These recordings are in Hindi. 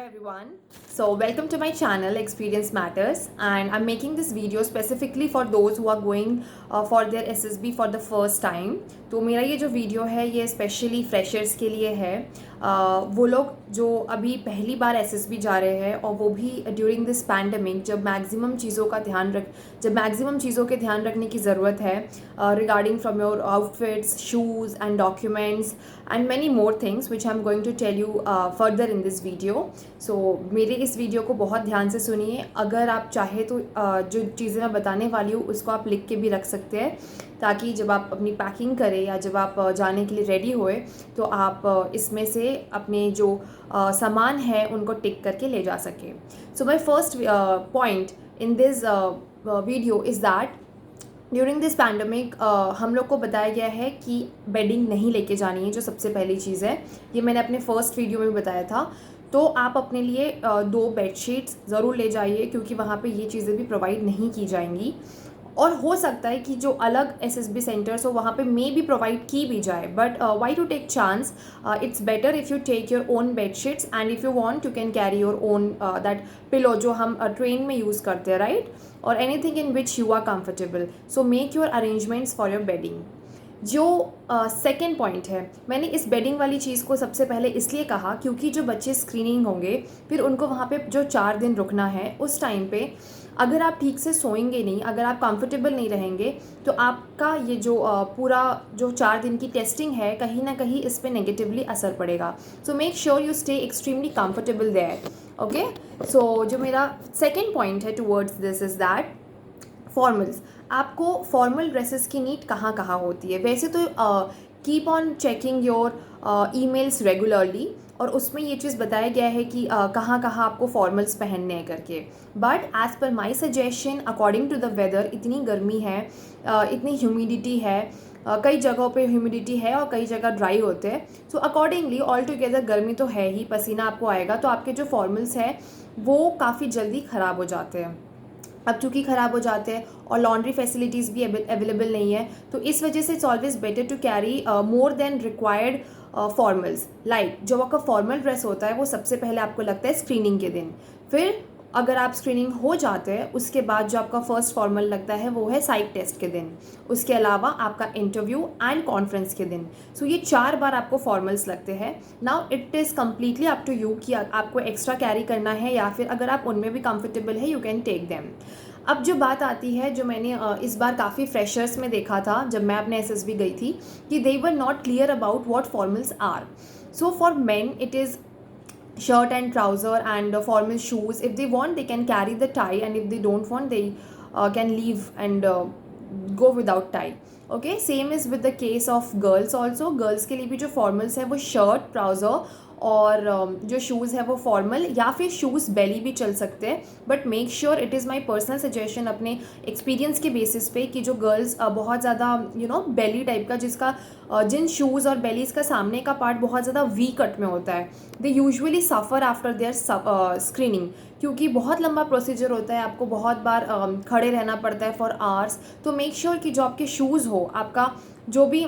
everyone. So welcome to my channel Experience Matters, and I'm making this video specifically for those who are going for their SSB for the first time. तो मेरा ये जो वीडियो है ये स्पेशली फ्रेशर्स के लिए है। वो लोग जो अभी पहली बार SSB जा रहे हैं और वो भी ड्यूरिंग दिस पैंडमिक जब मैक्सिमम चीज़ों के ध्यान रखने की ज़रूरत है regarding from your outfits, shoes and documents and many more things which I am going to tell you further in this video. So मेरे इस वीडियो को बहुत ध्यान से सुनिए। अगर आप चाहे तो जो चीज़ें मैं बताने वाली हूँ उसको आप लिख के भी रख सकते हैं, ताकि जब आप अपनी पैकिंग करें या जब आप जाने के लिए रेडी होए तो आप इसमें से अपने जो सामान है उनको टिक करके ले जा सकें। So my first point in this video is that during this pandemic हम लोग को बताया गया है कि बेडिंग नहीं लेके जानी है। जो सबसे पहली चीज़ है, ये मैंने अपने फर्स्ट वीडियो में बताया था। तो आप अपने लिए 2 बेडशीट्स ज़रूर ले जाइए, क्योंकि वहाँ पे ये चीज़ें भी प्रोवाइड नहीं की जाएंगी। और हो सकता है कि जो अलग SSB सेंटर्स हो वहाँ पे मे भी प्रोवाइड की भी जाए, but why to take chance. It's better if you take your own bedsheets and if you want you can carry your own that pillow जो हम ट्रेन में यूज़ करते हैं, राइट, और anything in which you are comfortable. So make your arrangements for your bedding. जो सेकेंड पॉइंट है, मैंने इस बेडिंग वाली चीज़ को सबसे पहले इसलिए कहा क्योंकि जो बच्चे स्क्रीनिंग होंगे फिर उनको वहाँ पे जो 4 दिन रुकना है, उस टाइम पे अगर आप ठीक से सोएंगे नहीं, अगर आप कंफर्टेबल नहीं रहेंगे तो आपका ये जो पूरा जो 4 दिन की टेस्टिंग है कहीं ना कहीं इस पर नेगेटिवली असर पड़ेगा। So make sure you stay extremely comfortable there. Okay, so जो मेरा सेकेंड पॉइंट है towards this is that formals. आपको फॉर्मल ड्रेसेस की नीड कहाँ कहाँ होती है? वैसे तो keep on checking your emails regularly, और उसमें ये चीज़ बताया गया है कि कहाँ कहाँ आपको फॉर्मल्स पहनने हैं करके। But as per my suggestion, according to the weather, इतनी गर्मी है, इतनी ह्यूमिडिटी है, कई जगहों पे ह्यूमिडिटी है और कई जगह ड्राई होते हैं। सो अकॉर्डिंगली ऑल टुगेदर गर्मी तो है ही, पसीना आपको आएगा, तो आपके जो फॉर्मल्स हैं वो काफ़ी जल्दी ख़राब हो जाते हैं। अब चूँकि ख़राब हो जाते हैं और लॉन्ड्री फैसिलिटीज़ भी अवेलेबल नहीं है, तो इस वजह से it's always better to carry more than required formals. Like जो आपका फॉर्मल ड्रेस होता है वो सबसे पहले आपको लगता है स्क्रीनिंग के दिन, फिर अगर आप स्क्रीनिंग हो जाते हैं उसके बाद जो आपका फर्स्ट फॉर्मल लगता है वो है साइड टेस्ट के दिन, उसके अलावा आपका इंटरव्यू एंड कॉन्फ्रेंस के दिन। सो ये 4 बार आपको फॉर्मल्स लगते हैं। Now it is completely up to you कि आपको एक्स्ट्रा कैरी करना है या फिर अगर आप उनमें भी कंफर्टेबल है यू कैन टेक देम। अब जो बात आती है, जो मैंने इस बार काफ़ी फ्रेशर्स में देखा था जब मैं अपने SSB गई थी, कि they were not clear about what formals are. So for men it is shirt and trouser and formal shoes. If they want they can carry the tie, and if they don't want they can leave and go without tie. Okay, same is with the case of girls also. Girls के लिए भी जो formals है वो shirt, trouser और जो शूज़ है वो फॉर्मल या फिर शूज़ बेली भी चल सकते हैं। But make sure, it is my personal suggestion अपने एक्सपीरियंस के बेसिस पे, कि जो गर्ल्स बहुत ज़्यादा बेली टाइप का, जिसका जिन शूज़ और बेलीज़ का सामने का पार्ट बहुत ज़्यादा वी कट में होता है, they usually suffer after their screening, क्योंकि बहुत लंबा प्रोसीजर होता है, आपको बहुत बार खड़े रहना पड़ता है फॉर आवर्स। तो मेक श्योर कि जो आपके शूज़ हो, आपका जो भी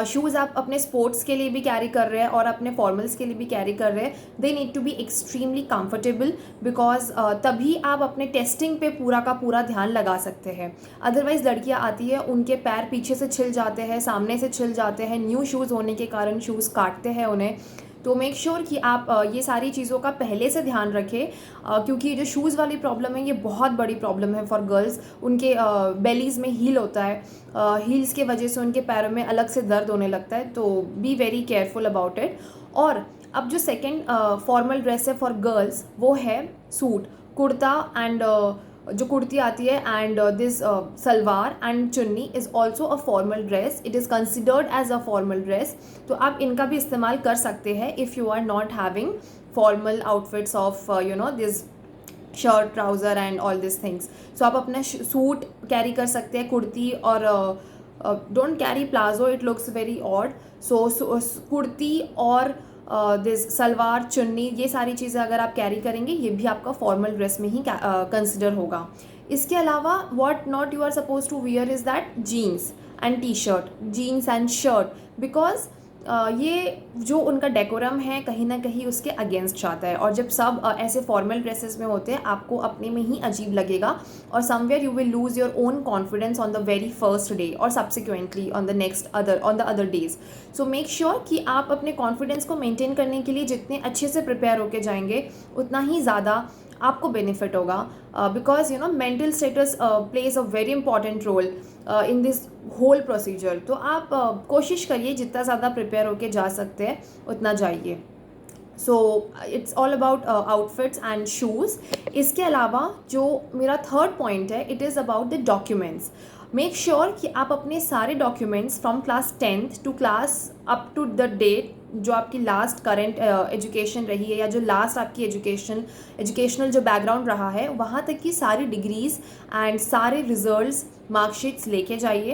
शूज़ आप अपने स्पोर्ट्स के लिए भी कैरी कर रहे हैं और अपने फॉर्मल्स के लिए भी कैरी कर रहे हैं, they need to be extremely comfortable, because तभी आप अपने टेस्टिंग पे पूरा का पूरा ध्यान लगा सकते हैं। अदरवाइज़ लड़कियां आती है, उनके पैर पीछे से छिल जाते हैं, सामने से छिल जाते हैं, न्यू शूज़ होने के कारण शूज़ काटते हैं उन्हें। तो मेक श्योर कि आप ये सारी चीज़ों का पहले से ध्यान रखें, क्योंकि ये जो शूज़ वाली प्रॉब्लम है ये बहुत बड़ी प्रॉब्लम है फॉर गर्ल्स। उनके बेलीज़ में हील होता है, हील्स के वजह से उनके पैरों में अलग से दर्द होने लगता है, तो be very careful about it. और अब जो सेकेंड फॉर्मल ड्रेस है फॉर गर्ल्स वो है सूट, कुर्ता एंड जो कुर्ती आती है and this salwar and chunni is also a formal dress, it is considered as a formal dress. तो आप इनका भी इस्तेमाल कर सकते हैं if you are not having formal outfits of this shirt, trouser and all this things. So आप अपना सूट कैरी कर सकते हैं, कुर्ती, और don't carry palazzo, it looks very odd. So kurti और दिस सलवार, चुन्नी, ये सारी चीज़ें अगर आप कैरी करेंगे ये भी आपका फॉर्मल ड्रेस में ही कंसिडर होगा। इसके अलावा what not you are suppose to wear is that jeans and T shirt, jeans and shirt, because ये जो उनका डेकोरम है कहीं ना कहीं उसके अगेंस्ट जाता है, और जब सब ऐसे फॉर्मल ड्रेसेस में होते हैं आपको अपने में ही अजीब लगेगा, और somewhere you will lose your own confidence on the very first day और subsequently on the other days. So make sure कि आप अपने कॉन्फिडेंस को मेंटेन करने के लिए जितने अच्छे से प्रिपेयर होके जाएंगे उतना ही ज़्यादा आपको बेनिफिट होगा, because mental status plays a very important role in this whole procedure. तो आप कोशिश करिए जितना ज़्यादा प्रिपेयर होके जा सकते हैं उतना जाइए। So it's all about outfits and shoes. इसके अलावा जो मेरा थर्ड पॉइंट है, it is about the documents. Make sure कि आप अपने सारे documents from class 10th to class up to the date जो आपकी लास्ट करंट एजुकेशन रही है, या जो लास्ट आपकी एजुकेशनल जो बैकग्राउंड रहा है, वहाँ तक की सारी डिग्रीज़ एंड सारे रिजल्ट्स मार्कशीट्स लेके जाइए।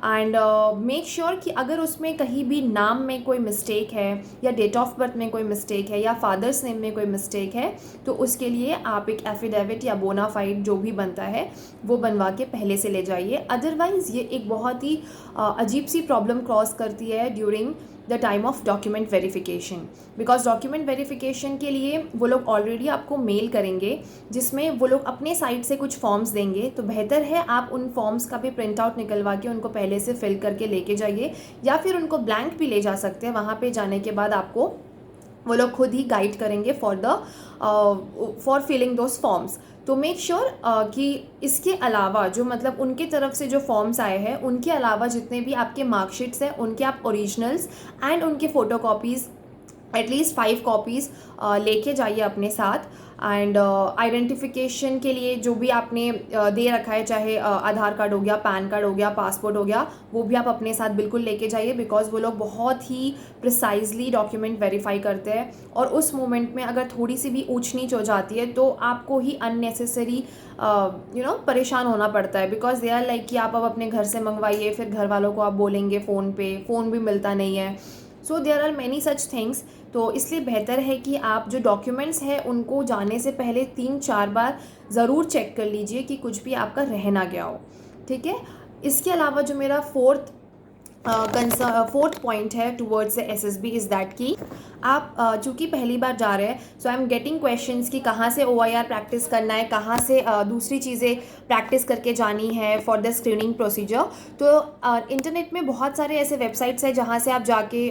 एंड मेक श्योर कि अगर उसमें कहीं भी नाम में कोई मिस्टेक है, या डेट ऑफ बर्थ में कोई मिस्टेक है, या फादर्स नेम में कोई मिस्टेक है, तो उसके लिए आप एक एफिडेविट या बोनाफाइड जो भी बनता है वो बनवा के पहले से ले जाइए। अदरवाइज़ ये एक बहुत ही अजीब सी प्रॉब्लम क्रॉस करती है during the time of document verification, because document verification के लिए वो लोग ऑलरेडी आपको मेल करेंगे जिसमें वो लोग अपने साइड से कुछ फॉर्म्स देंगे। तो बेहतर है आप उन फॉर्म्स का भी प्रिंट आउट निकलवा के उनको पहले से फिल करके लेके जाइए, या फिर उनको ब्लैंक भी ले जा सकते हैं। वहाँ पे जाने के बाद आपको वो लोग खुद ही गाइड करेंगे फॉर फिलिंग दोज फॉर्म्स। तो मेक श्योर कि इसके अलावा जो मतलब उनके तरफ से जो फॉर्म्स आए हैं उनके अलावा जितने भी आपके मार्कशीट्स हैं उनके आप ओरिजिनल्स एंड उनके फ़ोटो कॉपीज़ एटलीस्ट 5 कॉपीज़ लेके जाइए अपने साथ। एंड आइडेंटिफिकेशन के लिए जो भी आपने दे रखा है, चाहे आधार कार्ड हो गया, पैन कार्ड हो गया, पासपोर्ट हो गया, वो भी आप अपने साथ बिल्कुल लेके जाइए, बिकॉज वो लोग बहुत ही प्रिसाइजली डॉक्यूमेंट वेरीफाई करते हैं। और उस मोमेंट में अगर थोड़ी सी भी ऊंच नीच हो जाती है तो आपको ही अननेसेसरी परेशान होना पड़ता है, बिकॉज दे आर लाइक कि आप अब अपने घर से मंगवाइए, फिर घर वालों को आप बोलेंगे फ़ोन पे, फ़ोन भी मिलता नहीं है। So there are many such things. तो इसलिए बेहतर है कि आप जो डॉक्यूमेंट्स हैं उनको जाने से पहले 3-4 बार ज़रूर चेक कर लीजिए कि कुछ भी आपका रह ना गया हो, ठीक है। इसके अलावा जो मेरा फोर्थ पॉइंट है towards the SSB is that कि आप चूँकि पहली बार जा रहे हैं, सो आई एम गेटिंग क्वेश्चंस कि कहाँ से OIR प्रैक्टिस करना है, कहाँ से दूसरी चीज़ें प्रैक्टिस करके जानी है फॉर द स्क्रीनिंग प्रोसीजर। तो इंटरनेट में बहुत सारे ऐसे वेबसाइट्स हैं जहाँ से आप जाके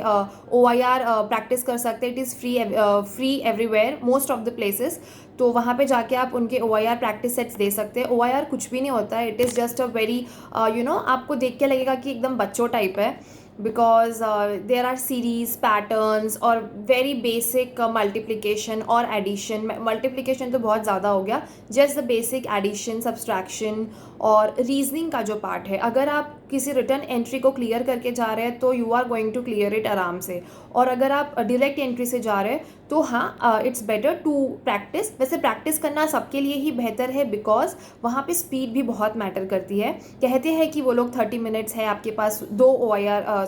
OIR प्रैक्टिस कर सकते हैं। It is free everywhere, most of the places. तो वहाँ पे जाके आप उनके OIR प्रैक्टिस सेट्स दे सकते हैं। OIR कुछ भी नहीं होता है, it is just a very आपको देख के लगेगा कि एकदम बच्चों टाइप है, because there are series patterns और very basic multiplication और addition। multiplication तो बहुत ज़्यादा हो गया, just the basic addition, subtraction और रीजनिंग का जो पार्ट है, अगर आप किसी रिटर्न एंट्री को क्लियर करके जा रहे हैं तो you are going to clear it आराम से। और अगर आप डायरेक्ट एंट्री से जा रहे हैं तो हाँ, इट्स बेटर टू प्रैक्टिस। वैसे प्रैक्टिस करना सबके लिए ही बेहतर है, बिकॉज वहाँ पे स्पीड भी बहुत मैटर करती है। कहते हैं कि वो लोग 30 मिनट्स है आपके पास,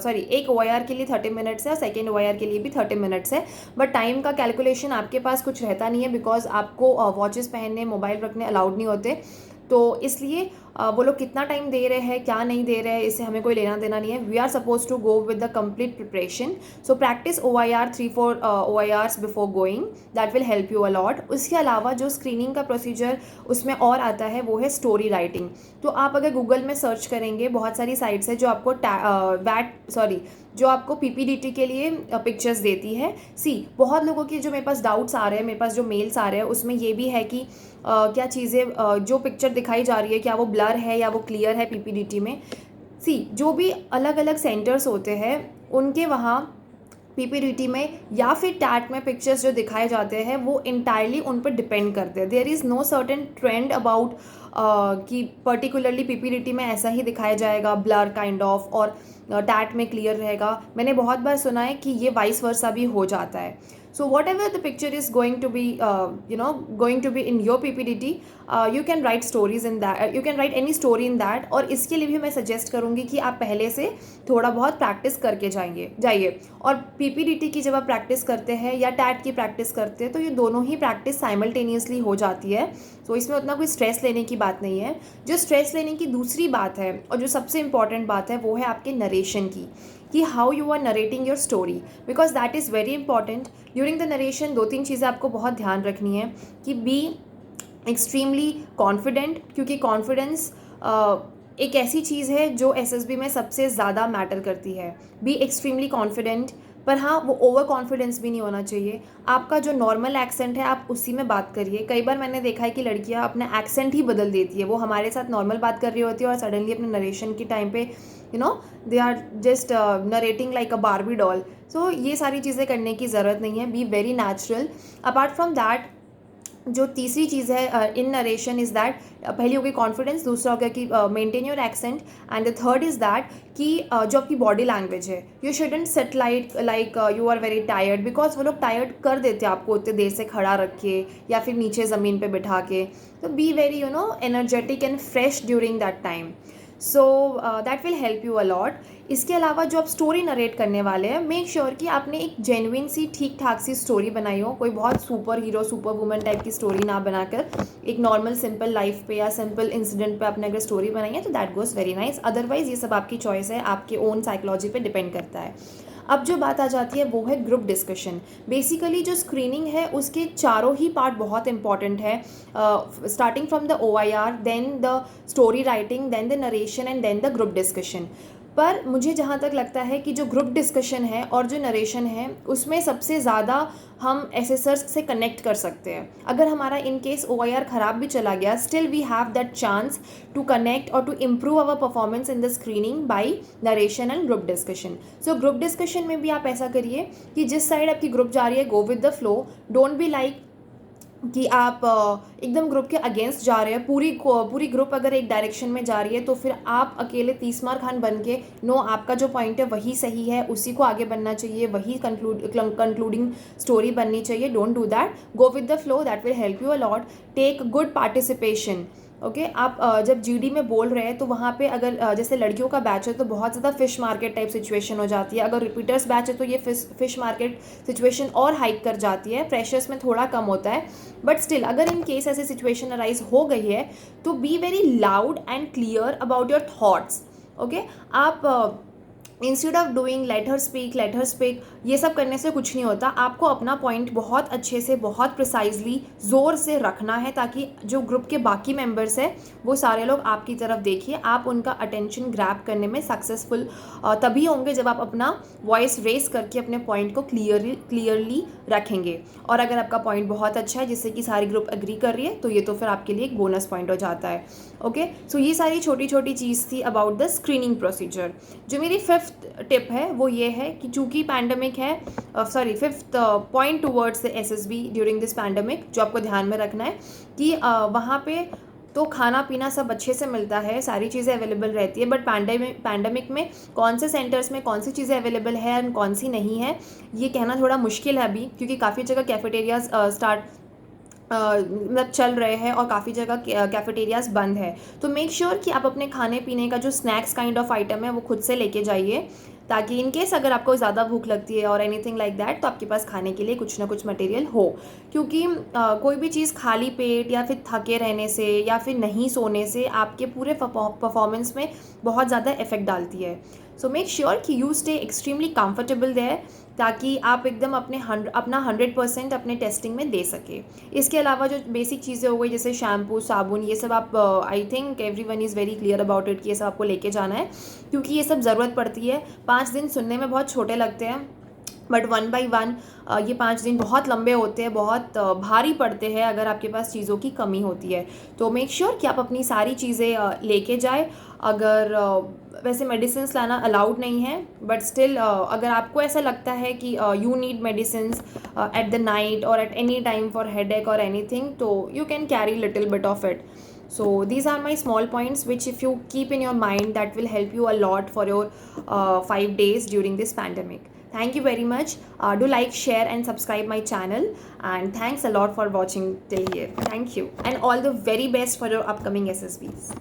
एक OIR के लिए 30 मिनट्स है और सेकेंड OIR के लिए भी 30 मिनट्स है, बट टाइम का कैलकुलेशन आपके पास कुछ रहता नहीं है, बिकॉज आपको वॉचेस पहनने, मोबाइल रखने अलाउड नहीं होते। तो इसलिए वो लोग कितना टाइम दे रहे हैं, क्या नहीं दे रहे हैं, इससे हमें कोई लेना देना नहीं है। We are suppose to go with the complete preparation. So practice OIR 3-4 OIRs before going, that will help you a lot. उसके अलावा जो स्क्रीनिंग का प्रोसीजर उसमें और आता है वो है स्टोरी राइटिंग। तो आप अगर गूगल में सर्च करेंगे, बहुत सारी साइट्स है जो आपको जो आपको PPDT के लिए पिक्चर्स देती है। बहुत लोगों के जो मेरे पास डाउट्स आ रहे हैं, मेरे पास जो मेल्स आ रहे हैं, उसमें ये भी है कि क्या चीज़ें जो पिक्चर दिखाई जा रही है क्या वो ब्लर है या वो क्लियर है PPDT में। जो भी अलग अलग सेंटर्स होते हैं उनके वहाँ PPDT में या फिर टैट में पिक्चर्स जो दिखाए जाते हैं वो इंटायरली उन पर डिपेंड करते हैं। There is no certain trend about कि पर्टिकुलरली PPDT में ऐसा ही दिखाया जाएगा, ब्लर काइंड ऑफ, और टैट में क्लियर रहेगा। मैंने बहुत बार सुना है कि ये वाइस वर्सा भी हो जाता है। So whatever the picture is going to be, going to be in your PPDT, you can write stories in that. You can write any story in that. और इसके लिए भी मैं सजेस्ट करूँगी कि आप पहले से थोड़ा बहुत प्रैक्टिस करके जाइए। और PPDT की जब आप प्रैक्टिस करते हैं या टैट की प्रैक्टिस करते हैं तो ये दोनों ही प्रैक्टिस साइमल्टेनियसली हो जाती है। तो इसमें उतना कोई स्ट्रेस लेने की बात नहीं है। जो स्ट्रेस लेने की दूसरी बात है और जो सबसे इम्पॉर्टेंट बात है वो है आपके नरेशन की, कि how you are narrating your story, because that is very important during the narration. 2-3 चीज़ें आपको बहुत ध्यान रखनी है कि बी एक्सट्रीमली कॉन्फिडेंट, क्योंकि कॉन्फिडेंस एक ऐसी चीज़ है जो एसएसबी में सबसे ज़्यादा मैटर करती है। बी एक्सट्रीमली कॉन्फिडेंट, पर हाँ वो ओवर कॉन्फिडेंस भी नहीं होना चाहिए। आपका जो नॉर्मल एक्सेंट है आप उसी में बात करिए। कई बार मैंने देखा है कि लड़कियां अपना एक्सेंट ही बदल देती है, वो हमारे साथ नॉर्मल बात कर रही होती है और सडनली अपने नरेशन के टाइम पे they are just narrating like a Barbie doll. So ये सारी चीज़ें करने की ज़रूरत नहीं है, be very natural. Apart from that, जो तीसरी चीज़ है इन नरेशन इज़ दैट, पहली हो गई कॉन्फिडेंस, दूसरा हो गया कि maintain your accent, and the third is that कि जो आपकी बॉडी लैंग्वेज है, you shouldn't set like you are very tired, because वो लोग टायर्ड कर देते हैं आपको उतने देर से खड़ा रख के या फिर नीचे ज़मीन पे बिठा के। तो be very energetic and fresh during that time. So that will help you allot. इसके अलावा जो आप स्टोरी नरेट करने वाले हैं, मेक श्योर कि आपने एक जेन्युइन सी ठीक ठाक सी स्टोरी बनाई हो, कोई बहुत super hero super woman type की स्टोरी ना बनाकर एक नॉर्मल सिंपल लाइफ पे या सिंपल इंसिडेंट पे आपने अगर स्टोरी बनाई है तो that goes very nice. Otherwise ये सब आपकी चॉइस है, आपके ओन साइकोलॉजी पे डिपेंड करता है। अब जो बात आ जाती है वो है ग्रुप डिस्कशन। बेसिकली जो स्क्रीनिंग है उसके चारों ही पार्ट बहुत इंपॉर्टेंट है, starting from the OIR, then the story writing, then the narration and then the group discussion. पर मुझे जहाँ तक लगता है कि जो ग्रुप डिस्कशन है और जो नरेशन है उसमें सबसे ज़्यादा हम एसेसर्स से कनेक्ट कर सकते हैं। अगर हमारा इन केस OIR ख़राब भी चला गया, still we have that chance to connect और to improve our performance in the screening by narration and group discussion. So group discussion में भी आप ऐसा करिए कि जिस साइड आपकी ग्रुप जा रही है, गो with the flow. Don't be like कि आप एकदम ग्रुप के अगेंस्ट जा रहे हैं। पूरी ग्रुप अगर एक डायरेक्शन में जा रही है तो फिर आप अकेले 30 मार खान बन के, नो, आपका जो पॉइंट है वही सही है, उसी को आगे बनना चाहिए, वही कंक्लूडिंग स्टोरी बननी चाहिए। Don't do that, go with the flow, that will help you a lot. Take good participation. Okay, आप जब GD में बोल रहे हैं तो वहाँ पे अगर जैसे लड़कियों का बैच है तो बहुत ज़्यादा फिश मार्केट टाइप सिचुएशन हो जाती है। अगर रिपीटर्स बैच है तो ये फिश मार्केट सिचुएशन और हाइक कर जाती है, फ्रेशर्स में थोड़ा कम होता है। बट स्टिल अगर इन केस ऐसी सिचुएशन अराइज हो गई है तो be very loud and clear about your thoughts. Okay, आप instead of doing let her speak ये सब करने से कुछ नहीं होता। आपको अपना पॉइंट बहुत अच्छे से, बहुत प्रिसाइजली, ज़ोर से रखना है ताकि जो ग्रुप के बाकी मेंबर्स हैं वो सारे लोग आपकी तरफ देखिए। आप उनका अटेंशन ग्रैब करने में सक्सेसफुल तभी होंगे जब आप अपना वॉइस रेस करके अपने पॉइंट को क्लियरली रखेंगे। और अगर आपका पॉइंट बहुत अच्छा है जिससे कि सारी ग्रुप एग्री कर रही है तो ये तो फिर आपके लिए एक बोनस पॉइंट हो जाता है। ओके, सो ये सारी छोटी छोटी चीज़ थी अबाउट द स्क्रीनिंग प्रोसीजर। जो मेरी 5th टिप है वो ये है कि चूँकि पैंडमिक है, 5th point towards the SSB during this pandemic, जो आपको ध्यान में रखना है कि वहाँ पे तो खाना पीना सब अच्छे से मिलता है, सारी चीज़ें अवेलेबल रहती है, बट पैंडमिक में कौन से सेंटर्स में कौन सी चीज़ें अवेलेबल है और कौन सी नहीं है ये कहना थोड़ा मुश्किल है अभी, क्योंकि काफ़ी जगह कैफेटेरियाज मतलब चल रहे हैं और काफ़ी जगह कैफेटेरियाज बंद है। तो मेक श्योर कि आप अपने खाने पीने का जो स्नैक्स काइंड ऑफ आइटम है वो खुद से लेके जाइए, ताकि इन केस अगर आपको ज़्यादा भूख लगती है और एनीथिंग लाइक दैट तो आपके पास खाने के लिए कुछ ना कुछ मटेरियल हो। क्योंकि कोई भी चीज़ खाली पेट या फिर थके रहने से या फिर नहीं सोने से आपके पूरे परफॉर्मेंस में बहुत ज़्यादा इफेक्ट डालती है। सो मेक श्योर कि you stay extremely comfortable there, ताकि आप एकदम अपना 100% अपने टेस्टिंग में दे सके। इसके अलावा जो बेसिक चीज़ें हो गई जैसे शैम्पू, साबुन, ये सब आप I think everyone is very clear about it कि ये सब आपको लेके जाना है, क्योंकि ये सब ज़रूरत पड़ती है। 5 दिन सुनने में बहुत छोटे लगते हैं, बट 1 by 1 ये 5 दिन बहुत लंबे होते हैं, बहुत भारी पड़ते हैं अगर आपके पास चीज़ों की कमी होती है। तो मेक श्योर कि आप अपनी सारी चीज़ें लेके जाए। अगर वैसे मेडिसिन लाना अलाउड नहीं है, बट स्टिल अगर आपको ऐसा लगता है कि you need medicine at the night और at any time for headache और एनीथिंग, तो you can carry little bit of it. So these are my small points which if you keep in your mind, that will help you a lot for your 5 days during this pandemic. Thank you very much. Do like, share and subscribe my channel, and thanks a lot for watching till here. Thank you and all the very best for your upcoming SSBs.